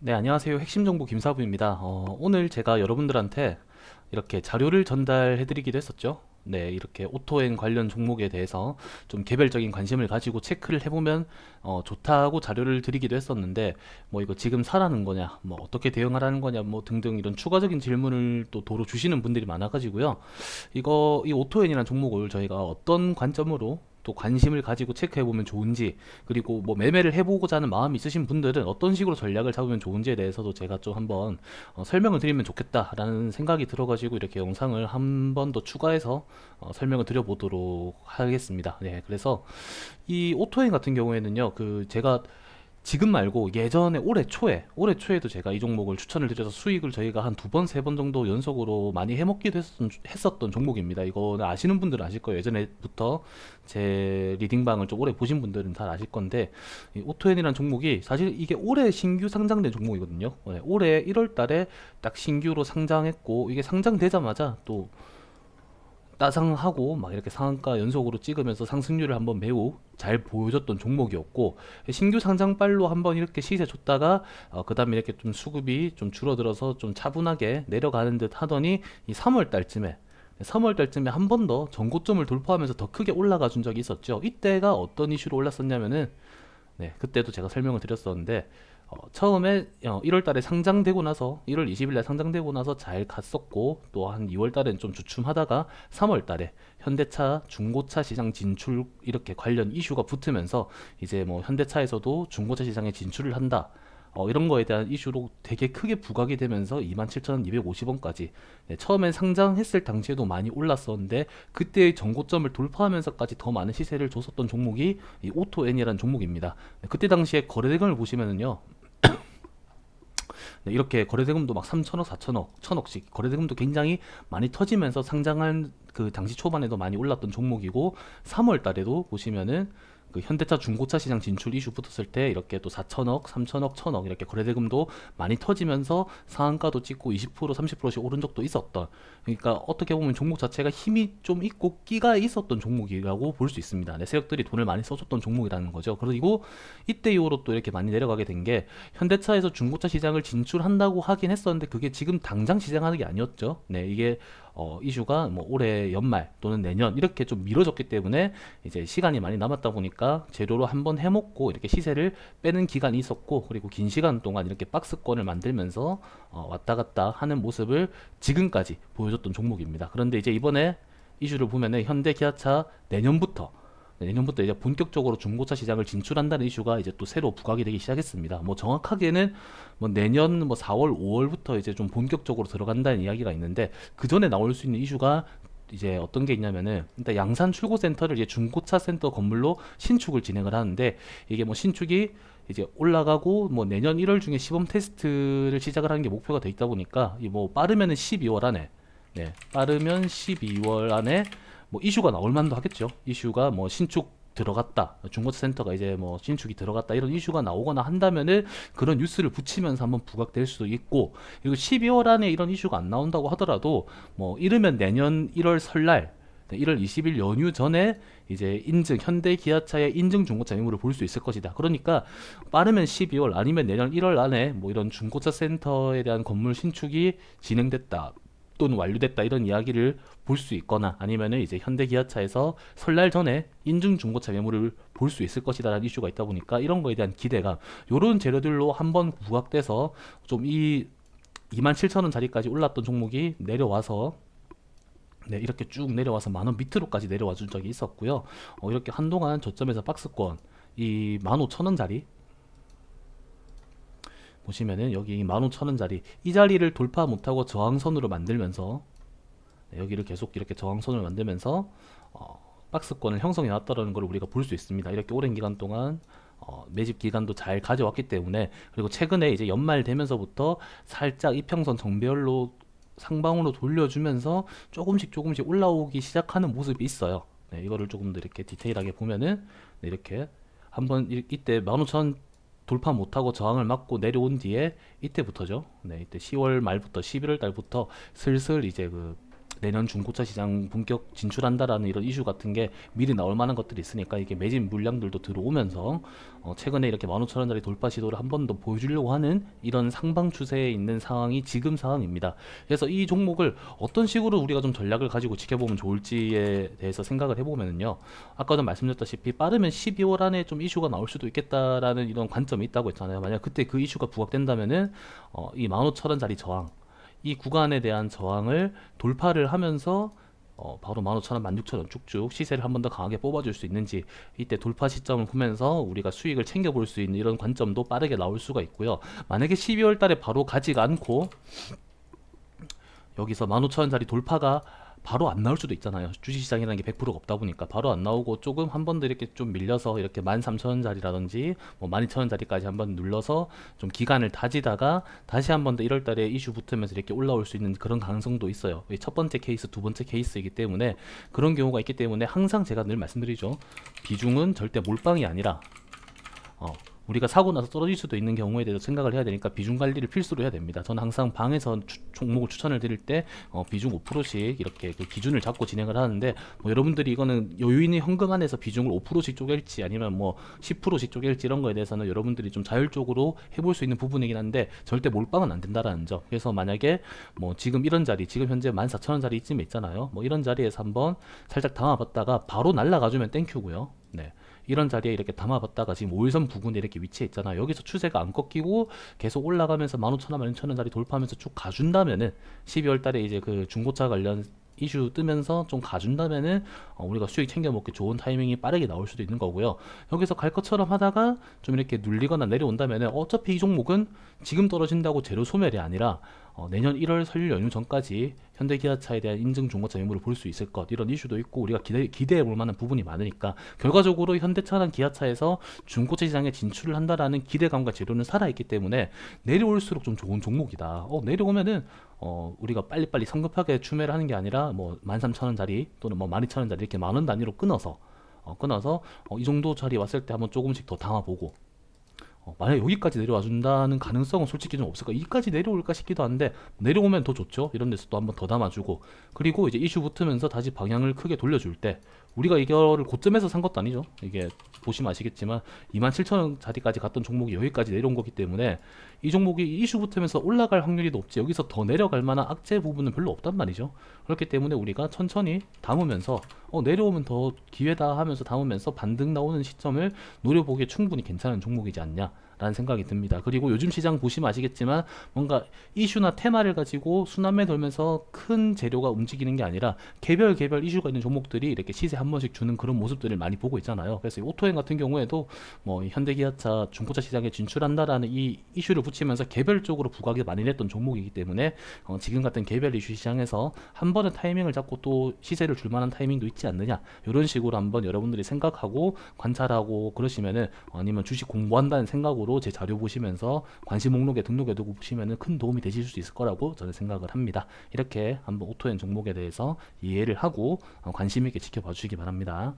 네, 안녕하세요. 핵심 정보 김사부입니다. 오늘 제가 여러분들한테 이렇게 자료를 전달해 드리기도 했었죠. 네, 이렇게 오토엔 관련 종목에 대해서 좀 개별적인 관심을 가지고 체크를 해보면 좋다고 자료를 드리기도 했었는데, 뭐 이거 지금 사라는 거냐, 뭐 어떻게 대응하라는 거냐, 뭐 등등 이런 추가적인 질문을 또 도로 주시는 분들이 많아가지고요. 이 오토엔이라는 종목을 저희가 어떤 관점으로 또 관심을 가지고 체크해보면 좋은지, 그리고 뭐 매매를 해보고자 하는 마음이 있으신 분들은 어떤 식으로 전략을 잡으면 좋은지에 대해서도 제가 좀 한번 설명을 드리면 좋겠다라는 생각이 들어가지고 이렇게 영상을 한 번 더 추가해서 설명을 드려보도록 하겠습니다. 네, 그래서 이 오토인 같은 경우에는요, 그 제가 지금 말고 예전에 올해 초에도 제가 이 종목을 추천을 드려서 수익을 저희가 한 두 번, 세 번 정도 연속으로 많이 해먹기도 했었던 종목입니다. 이거는 아시는 분들은 아실 거예요. 예전에부터 제 리딩방을 좀 오래 보신 분들은 잘 아실 건데, 이 오토엔이라는 종목이 사실 이게 올해 신규 상장된 종목이거든요. 네, 올해 1월 달에 딱 신규로 상장했고, 이게 상장되자마자 또 따상하고 막 이렇게 상한가 연속으로 찍으면서 상승률을 한번 매우 잘 보여줬던 종목이었고, 신규 상장발로 한번 이렇게 시세 줬다가 그 다음에 이렇게 좀 수급이 좀 줄어들어서 좀 차분하게 내려가는 듯 하더니 이 3월 달쯤에 한 번 더 전고점을 돌파하면서 더 크게 올라가 준 적이 있었죠. 이때가 어떤 이슈로 올랐었냐면은, 네, 그때도 제가 설명을 드렸었는데, 처음에 1월 달에 상장되고 나서 1월 20일 날 상장되고 나서 잘 갔었고, 또 한 2월 달엔 좀 주춤하다가 3월 달에 현대차 중고차 시장 진출 이렇게 관련 이슈가 붙으면서 이제 뭐 현대차에서도 중고차 시장에 진출을 한다, 이런 거에 대한 이슈로 되게 크게 부각이 되면서 27,250원까지, 네, 처음엔 상장했을 당시에도 많이 올랐었는데 그때의 전고점을 돌파하면서까지 더 많은 시세를 줬었던 종목이 이 오토엔이라는 종목입니다. 네, 그때 당시에 거래대금을 보시면은요, 네, 이렇게 거래대금도 막 3천억, 4천억, 1천억씩 거래대금도 굉장히 많이 터지면서 상장한 그 당시 초반에도 많이 올랐던 종목이고, 3월 달에도 보시면은 그 현대차 중고차 시장 진출 이슈 붙었을 때 이렇게 또 4천억, 3천억, 1천억 이렇게 거래대금도 많이 터지면서 상한가도 찍고 20%, 30%씩 오른 적도 있었던, 그러니까 어떻게 보면 종목 자체가 힘이 좀 있고 끼가 있었던 종목이라고 볼 수 있습니다. 네, 세력들이 돈을 많이 써줬던 종목이라는 거죠. 그리고 이때 이후로 또 이렇게 많이 내려가게 된 게, 현대차에서 중고차 시장을 진출한다고 하긴 했었는데 그게 지금 당장 시장하는 게 아니었죠. 네, 이게 이슈가 뭐 올해 연말 또는 내년 이렇게 좀 미뤄졌기 때문에 이제 시간이 많이 남았다 보니까 재료로 한번 해먹고 이렇게 시세를 빼는 기간이 있었고, 그리고 긴 시간 동안 이렇게 박스권을 만들면서 왔다 갔다 하는 모습을 지금까지 보여줬던 종목입니다. 그런데 이제 이번에 이슈를 보면은 현대 기아차 내년부터 이제 본격적으로 중고차 시장을 진출한다는 이슈가 이제 또 새로 부각이 되기 시작했습니다. 뭐 정확하게는 뭐 내년 뭐 4월, 5월부터 이제 좀 본격적으로 들어간다는 이야기가 있는데, 그 전에 나올 수 있는 이슈가 이제 어떤 게 있냐면은, 일단 양산 출고센터를 이제 중고차 센터 건물로 신축을 진행을 하는데, 이게 뭐 신축이 이제 올라가고 뭐 내년 1월 중에 시범 테스트를 시작을 하는 게 목표가 돼 있다 보니까, 이 뭐 빠르면은 12월 안에, 네, 빠르면 12월 안에 뭐 이슈가 나올 만도 하겠죠. 이슈가 뭐 신축 들어갔다, 중고차 센터가 이제 뭐 신축이 들어갔다, 이런 이슈가 나오거나 한다면은 그런 뉴스를 붙이면서 한번 부각될 수도 있고, 그리고 12월 안에 이런 이슈가 안 나온다고 하더라도 뭐 이르면 내년 1월 설날, 1월 20일 연휴 전에 이제 인증 현대 기아차의 인증 중고차 매물을 볼 수 있을 것이다. 그러니까 빠르면 12월 아니면 내년 1월 안에 뭐 이런 중고차 센터에 대한 건물 신축이 진행됐다 또는 완료됐다, 이런 이야기를 볼 수 있거나, 아니면은 이제 현대 기아차에서 설날 전에 인증 중고차 매물을 볼 수 있을 것이다라는 이슈가 있다 보니까 이런 거에 대한 기대감, 요런 재료들로 한번 부각돼서 좀 이 27,000원짜리까지 올랐던 종목이 내려와서, 네, 이렇게 쭉 내려와서 만원 밑으로까지 내려와 준 적이 있었고요. 이렇게 한동안 저점에서 박스권 이 15,000원짜리 보시면은, 여기 15,000원짜리 이 자리를 돌파 못하고 저항선으로 만들면서, 네, 여기를 계속 이렇게 저항선을 만들면서 박스권을 형성해 놨다는 걸 우리가 볼 수 있습니다. 이렇게 오랜 기간 동안 매집 기간도 잘 가져왔기 때문에, 그리고 최근에 이제 연말 되면서부터 살짝 이평선 정배열로 상방으로 돌려주면서 조금씩 올라오기 시작하는 모습이 있어요. 네, 이거를 조금 더 이렇게 디테일하게 보면은, 네, 이렇게 한번 이때 15,000원 돌파 못하고 저항을 맞고 내려온 뒤에 이때부터죠. 네, 이때 10월 말부터 11월 달부터 슬슬 이제 그 내년 중고차 시장 본격 진출한다라는 이런 이슈 같은 게 미리 나올 만한 것들이 있으니까 이게 매진 물량들도 들어오면서 최근에 이렇게 15,000원짜리 돌파 시도를 한 번 더 보여주려고 하는 이런 상방 추세에 있는 상황이 지금 상황입니다. 그래서 이 종목을 어떤 식으로 우리가 좀 전략을 가지고 지켜보면 좋을지에 대해서 생각을 해보면요. 아까도 말씀드렸다시피 빠르면 12월 안에 좀 이슈가 나올 수도 있겠다라는 이런 관점이 있다고 했잖아요. 만약 그때 그 이슈가 부각된다면은 이 15,000원짜리 저항, 이 구간에 대한 저항을 돌파를 하면서 바로 15,000원, 16,000원 쭉쭉 시세를 한 번 더 강하게 뽑아줄 수 있는지, 이때 돌파 시점을 보면서 우리가 수익을 챙겨볼 수 있는 이런 관점도 빠르게 나올 수가 있고요. 만약에 12월 달에 바로 가지가 않고 여기서 15,000원짜리 돌파가 바로 안 나올 수도 있잖아요. 주식시장이라는 게 100%가 없다 보니까 바로 안 나오고 조금 한 번 더 이렇게 좀 밀려서 이렇게 13,000원짜리라든지 뭐 12,000원짜리까지 한번 눌러서 좀 기간을 다지다가 다시 한 번 더 1월 달에 이슈 붙으면서 이렇게 올라올 수 있는 그런 가능성도 있어요. 첫 번째 케이스, 두 번째 케이스이기 때문에 그런 경우가 있기 때문에 항상 제가 늘 말씀드리죠. 비중은 절대 몰빵이 아니라 우리가 사고 나서 떨어질 수도 있는 경우에 대해서 생각을 해야 되니까 비중 관리를 필수로 해야 됩니다. 저는 항상 방에서 종목을 추천을 드릴 때 비중 5%씩 이렇게 그 기준을 잡고 진행을 하는데, 뭐 여러분들이 이거는 여유 있는 현금 안에서 비중을 5%씩 쪼갤지 아니면 뭐 10%씩 쪼갤지 이런 거에 대해서는 여러분들이 좀 자율적으로 해볼 수 있는 부분이긴 한데 절대 몰빵은 안 된다라는 점. 그래서 만약에 뭐 지금 이런 자리, 지금 현재 14,000원짜리 이쯤에 있잖아요. 뭐 이런 자리에서 한번 살짝 담아봤다가 바로 날아가주면 땡큐고요. 네. 이런 자리에 이렇게 담아봤다가 지금 5일선 부근에 이렇게 위치해 있잖아요. 여기서 추세가 안 꺾이고 계속 올라가면서 15,000원, 16,000원짜리 돌파하면서 쭉 가준다면은 12월 달에 이제 그 중고차 관련 이슈 뜨면서 좀 가준다면은 우리가 수익 챙겨 먹기 좋은 타이밍이 빠르게 나올 수도 있는 거고요. 여기서 갈 것처럼 하다가 좀 이렇게 눌리거나 내려온다면은 어차피 이 종목은 지금 떨어진다고 재료 소멸이 아니라 내년 1월 설날 연휴 전까지 현대기아차에 대한 인증 중고차 매물을 볼 수 있을 것, 이런 이슈도 있고 우리가 기대해 볼 만한 부분이 많으니까 결과적으로 현대차랑 기아차에서 중고차 시장에 진출을 한다라는 기대감과 재료는 살아있기 때문에 내려올수록 좀 좋은 종목이다. 내려오면은 우리가 빨리빨리 성급하게 추매를 하는 게 아니라 뭐 13,000원짜리 또는 뭐 12,000원짜리 이렇게 만원 단위로 끊어서 이 정도 자리 왔을 때 한번 조금씩 더 담아보고, 만약 여기까지 내려와 준다는 가능성은 솔직히 좀 없을까? 여기까지 내려올까 싶기도 한데 내려오면 더 좋죠. 이런 데서 또 한번 더 담아주고, 그리고 이제 이슈 붙으면서 다시 방향을 크게 돌려줄 때 우리가 이거를 고점에서 산 것도 아니죠. 이게 보시면 아시겠지만 27,000원짜리까지 갔던 종목이 여기까지 내려온 거기 때문에 이 종목이 이슈 붙으면서 올라갈 확률이 높지 여기서 더 내려갈 만한 악재 부분은 별로 없단 말이죠. 그렇기 때문에 우리가 천천히 담으면서 내려오면 더 기회다 하면서 담으면서 반등 나오는 시점을 노려보기에 충분히 괜찮은 종목이지 않냐 라는 생각이 듭니다. 그리고 요즘 시장 보시면 아시겠지만 뭔가 이슈나 테마를 가지고 순환매 돌면서 큰 재료가 움직이는 게 아니라 개별 이슈가 있는 종목들이 이렇게 시세 한 번씩 주는 그런 모습들을 많이 보고 있잖아요. 그래서 이 오토행 같은 경우에도 뭐 현대기아차 중고차 시장에 진출한다라는 이 이슈를 붙이면서 개별적으로 부각이 많이 냈던 종목이기 때문에 지금 같은 개별 이슈 시장에서 한 번은 타이밍을 잡고 또 시세를 줄 만한 타이밍도 있지 않느냐, 이런 식으로 한번 여러분들이 생각하고 관찰하고 그러시면은, 아니면 주식 공부한다는 생각으로 제 자료 보시면서 관심 목록에 등록해 두고 보시면은 큰 도움이 되실 수 있을 거라고 저는 생각을 합니다. 이렇게 한번 오토엔 종목에 대해서 이해를 하고 관심 있게 지켜봐 주시기 바랍니다.